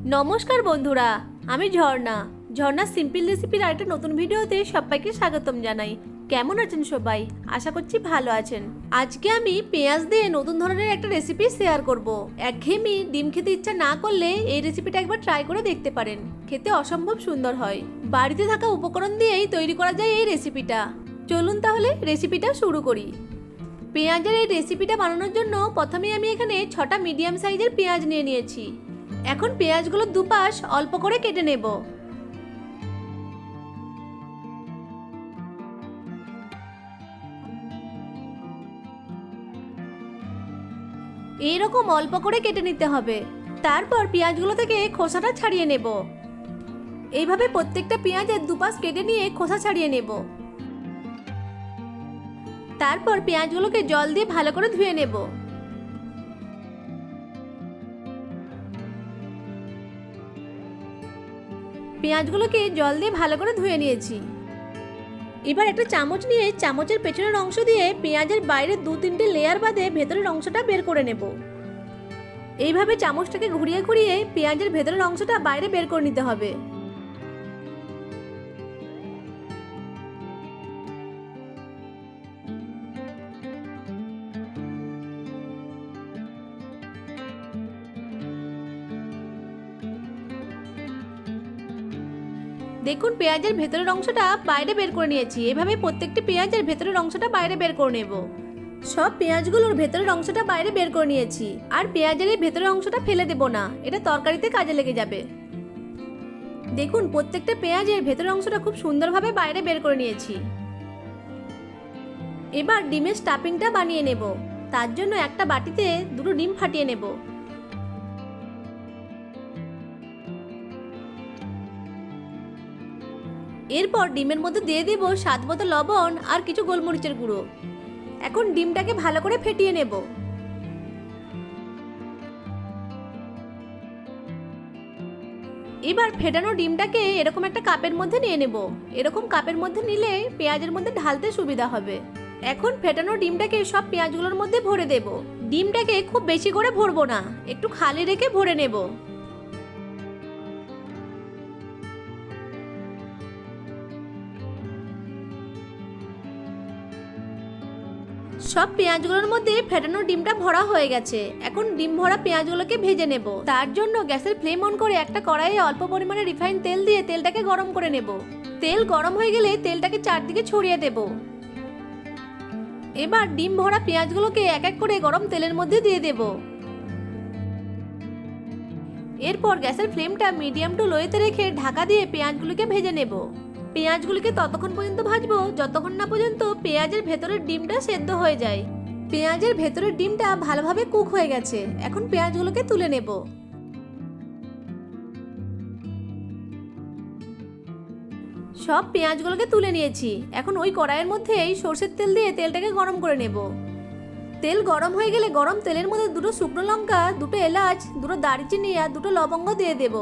নমস্কার বন্ধুরা, আমি ঝর্ণা। ঝর্ণা সিম্পল রেসিপির আরেকটা নতুন ভিডিওতে সবাইকে স্বাগতম জানাই। কেমন আছেন সবাই? আশা করছি ভালো আছেন। আজকে আমি পেঁয়াজ দিয়ে নতুন ধরনের একটা রেসিপি শেয়ার করব। একঘেয়েমি ডিম খেতে ইচ্ছা না করলে এই রেসিপিটা একবার ট্রাই করে দেখতে পারেন। খেতে অসম্ভব সুন্দর হয়। বাড়িতে থাকা উপকরণ দিয়েই তৈরি করা যায় এই রেসিপিটা। চলুন তাহলে রেসিপিটা শুরু করি। পেঁয়াজের এই রেসিপিটা বানানোর জন্য প্রথমে আমি এখানে 6টা মিডিয়াম সাইজের পেঁয়াজ নিয়ে নিয়েছি। এখন পেঁয়াজগুলো দুপাশ অল্প করে কেটে নেব। এইরকম অল্প করে কেটে নিতে হবে। তারপর পেঁয়াজগুলো থেকে খোসাটা ছাড়িয়ে নেব। এইভাবে প্রত্যেকটা পেঁয়াজের দুপাশ কেটে নিয়ে খোসা ছাড়িয়ে নেব। তারপর পেঁয়াজগুলোকে জল দিয়ে ভালো করে ধুয়ে নেব। পেঁয়াজগুলোকে জল দিয়ে ভালো করে ধুয়ে নিয়েছি। এবার একটা চামচ নিয়ে চামচের পেছনের অংশ দিয়ে পেঁয়াজের বাইরে 2-3টে লেয়ার বাদে ভেতরের অংশটা বের করে নেব। এইভাবে চামচটাকে ঘুরিয়ে ঘুরিয়ে পেঁয়াজের ভেতরের অংশটা বাইরে বের করে নিতে হবে। দেখুন পেঁয়াজের ভেতরের অংশটা বাইরে বের করে নিয়েছি। এভাবে প্রত্যেকটি পেঁয়াজের ভেতরের অংশটা বাইরে বের করে নেব। সব পেঁয়াজগুলোর ভেতরের অংশটা বাইরে বের করে নিয়েছি। আর পেঁয়াজের এই ভেতরের অংশটা ফেলে দেব না, এটা তরকারিতে কাজে লেগে যাবে। দেখুন প্রত্যেকটা পেঁয়াজের ভেতরের অংশটা খুব সুন্দরভাবে বাইরে বের করে নিয়েছি। এবার ডিমের স্টাফিংটা বানিয়ে নেব। তার জন্য একটা বাটিতে 2টো ডিম ফাটিয়ে নেব। এরপর ডিমের মধ্যে দিয়ে দেব স্বাদ মতো লবণ আর কিছু গোলমরিচের গুঁড়ো। এখন ডিমটাকে ভালো করে ফেটিয়ে নেব। এবার ফেটানো ডিমটাকে এরকম একটা কাপের মধ্যে নিয়ে নেব। এরকম কাপের মধ্যে নিলে পেঁয়াজের মধ্যে ঢালতে সুবিধা হবে। এখন ফেটানো ডিমটাকে সব পেঁয়াজগুলোর মধ্যে ভরে দেব। ডিমটাকে খুব বেশি করে ভরবো না, একটু খালি রেখে ভরে নেব। সব পেঁয়াজগুলোর মধ্যে ফেটানো ডিমটা ভরা হয়ে গেছে। এখন ডিম ভরা পেঁয়াজগুলোকে ভেজে নেব। তার জন্য গ্যাসের ফ্লেম অন করে একটা কড়াইয়ে অল্প পরিমাণে রিফাইন তেল দিয়ে তেলটাকে গরম করে নেব। তেল গরম হয়ে গেলে তেলটাকে চারদিকে ছড়িয়ে দেব। এবার ডিম ভরা পেঁয়াজগুলোকে এক এক করে গরম তেলের মধ্যে দিয়ে দেব। এরপর গ্যাসের ফ্লেমটা মিডিয়াম টু লোতে রেখে ঢাকা দিয়ে পেঁয়াজগুলোকে ভেজে নেব। পেঁয়াজগুলিকে ততক্ষণ পর্যন্ত ভাজবো যতক্ষণ না পর্যন্ত পেঁয়াজের ভেতরের ডিমটা সেদ্ধ হয়ে যায়। পেঁয়াজের ভেতরের ডিমটা ভালোভাবে কুক হয়ে গেছে। এখন পেঁয়াজগুলোকে তুলে নেব। সব পেঁয়াজগুলোকে তুলে নিয়েছি। এখন ওই কড়াইয়ের মধ্যে এই সরষের তেল দিয়ে তেলটাকে গরম করে নেব। তেল গরম হয়ে গেলে গরম তেলের মধ্যে 2টো শুকনো লঙ্কা, 2টো এলাচ, 2টো দারচিনি আর 2টো লবঙ্গ দিয়ে দেব।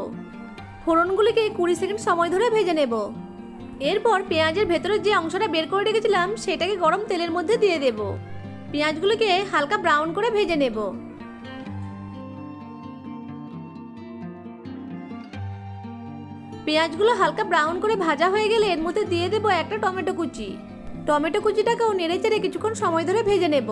ফোড়নগুলিকে 20 সেকেন্ড সময় ধরে ভেজে নেব। এরপর পেঁয়াজের ভেতরের যে অংশটা বের করে রেখেছিলাম সেটাকে গরম তেলের মধ্যে দিয়ে দেব। পেঁয়াজগুলোকে হালকা ব্রাউন করে ভেজে নেব। পেঁয়াজগুলো হালকা ব্রাউন করে ভাজা হয়ে গেলে এর মধ্যে দিয়ে দেব একটা টমেটো কুচি। টমেটো কুচিটাকেও নেড়েচেড়ে কিছুক্ষণ সময় ধরে ভেজে নেব।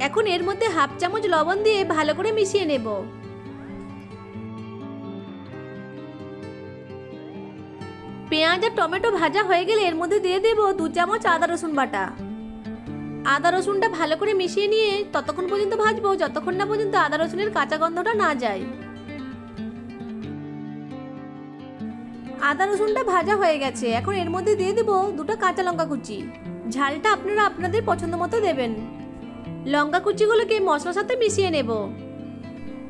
এখন এর মধ্যে হাফ চামচ লবণ দিয়ে ভালো করে মিশিয়ে নেব। পেঁয়াজ আর টমেটো ভাজা হয়ে গেলে এর মধ্যে দিয়ে দেব 2 চামচ আদা রসুন বাটা। আদা রসুনটা ভালো করে মিশিয়ে নিয়ে ততক্ষণ পর্যন্ত ভাজবো যতক্ষণ না পর্যন্ত আদা রসুনের কাঁচা গন্ধটা না যায়। আদা রসুনটা ভাজা হয়ে গেছে। এখন এর মধ্যে দিয়ে দেব 2টো কাঁচা লঙ্কা কুচি। ঝালটা আপনারা আপনাদের পছন্দ মতো দেবেন। লঙ্কা কুচিগুলোকে মশলার সাথে মিশিয়ে নেব।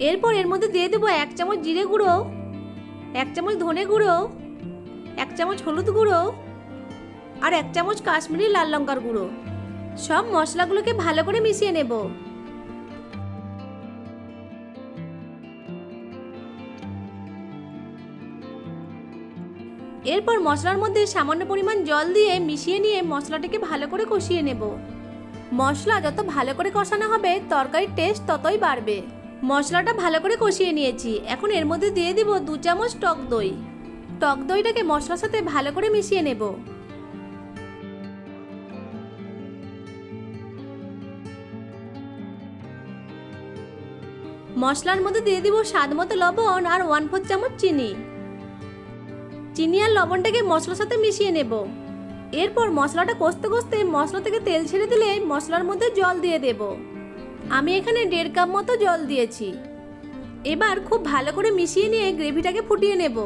এরপর এর মধ্যে দিয়ে দেবো 1 চামচ জিরে গুঁড়ো, 1 চামচ ধনে গুঁড়ো, 1 চামচ হলুদ গুঁড়ো আর 1 চামচ কাশ্মীরি লাল লঙ্কার গুঁড়ো। সব মশলাগুলোকে ভালো করে মিশিয়ে নেব। এরপর মশলার মধ্যে সামান্য পরিমাণ জল দিয়ে মিশিয়ে নিয়ে মশলাটাকে ভালো করে কষিয়ে নেব। মশলা যত ভালো করে কষানো হবে তরকারির টেস্ট ততই বাড়বে। মশলাটা ভালো করে কষিয়ে নিয়েছি। এখন এর মধ্যে দিয়ে দিব 2 চামচ টক দই। টক দইটাকে মশলার সাথে ভালো করে মিশিয়ে নেব। মশলার মধ্যে দিয়ে দিব স্বাদ মতো লবণ আর 1/4 চামচ চিনি। চিনি আর লবণটাকে মশলার সাথে মিশিয়ে নেব। এরপর মশলাটা কষতে কষতে মশলা থেকে তেল ছেড়ে দিলে মশলার মধ্যে জল দিয়ে দেব। আমি এখানে 1.5 কাপ মতো জল দিয়েছি। এবার খুব ভালো করে মিশিয়ে নিয়ে গ্রেভিটাকে ফুটিয়ে নেব।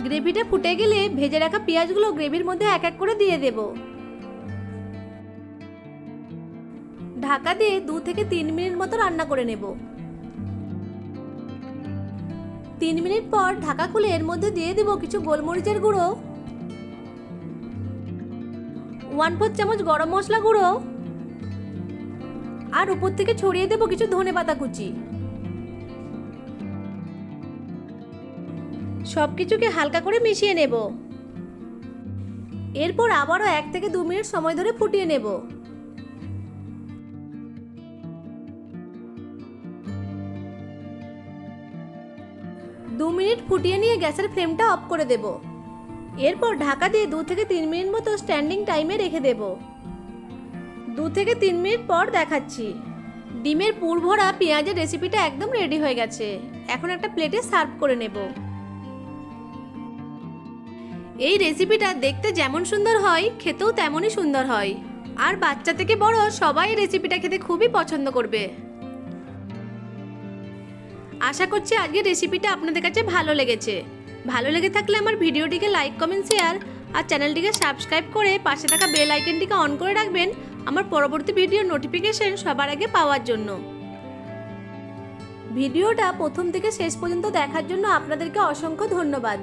গ্রেভিটা ফুটে গেলে ভেজে রাখা পেঁয়াজগুলো গ্রেভির মধ্যে এক এক করে দিয়ে দেব। ঢাকা দিয়ে 2 থেকে 3 মিনিট মতো রান্না করে নেব। 3 মিনিট পর ঢাকা খুলে এর মধ্যে দিয়ে দেব কিছু গোলমরিচের গুঁড়ো, 1/4 চামচ গরম মশলা গুঁড়ো আর উপর থেকে ছড়িয়ে দেব কিছু ধনেপাতা কুচি। সবকিছুকে হালকা করে মিশিয়ে নেব। এরপর আবারও 1 থেকে 2 মিনিট সময় ধরে ফুটিয়ে নেব। 2 মিনিট ফুটিয়ে নিয়ে গ্যাসের ফ্লেমটা অফ করে দেব। এরপর ঢাকা দিয়ে 2 থেকে 3 মিনিট মতো স্ট্যান্ডিং টাইমে রেখে দেব। 2 থেকে 3 মিনিট পর দেখাচ্ছি। ডিমের পুর ভরা পেঁয়াজের রেসিপিটা একদম রেডি হয়ে গেছে। এখন একটা প্লেটে সার্ভ করে নেব। এই রেসিপিটা দেখতে যেমন সুন্দর হয় খেতেও তেমনই সুন্দর হয়। আর বাচ্চা থেকে বড় সবাই এই রেসিপিটা খেতে খুবই পছন্দ করবে। আশা করছি আজকের রেসিপিটা আপনাদের কাছে ভালো লেগেছে। ভালো লেগে থাকলে আমার ভিডিওটিকে লাইক, কমেন্ট, শেয়ার আর চ্যানেলটিকে সাবস্ক্রাইব করে পাশে থাকা বেল আইকনটিকে অন করে রাখবেন আমার পরবর্তী ভিডিওর নোটিফিকেশন সবার আগে পাওয়ার জন্য। ভিডিওটা প্রথম থেকে শেষ পর্যন্ত দেখার জন্য আপনাদেরকে অসংখ্য ধন্যবাদ।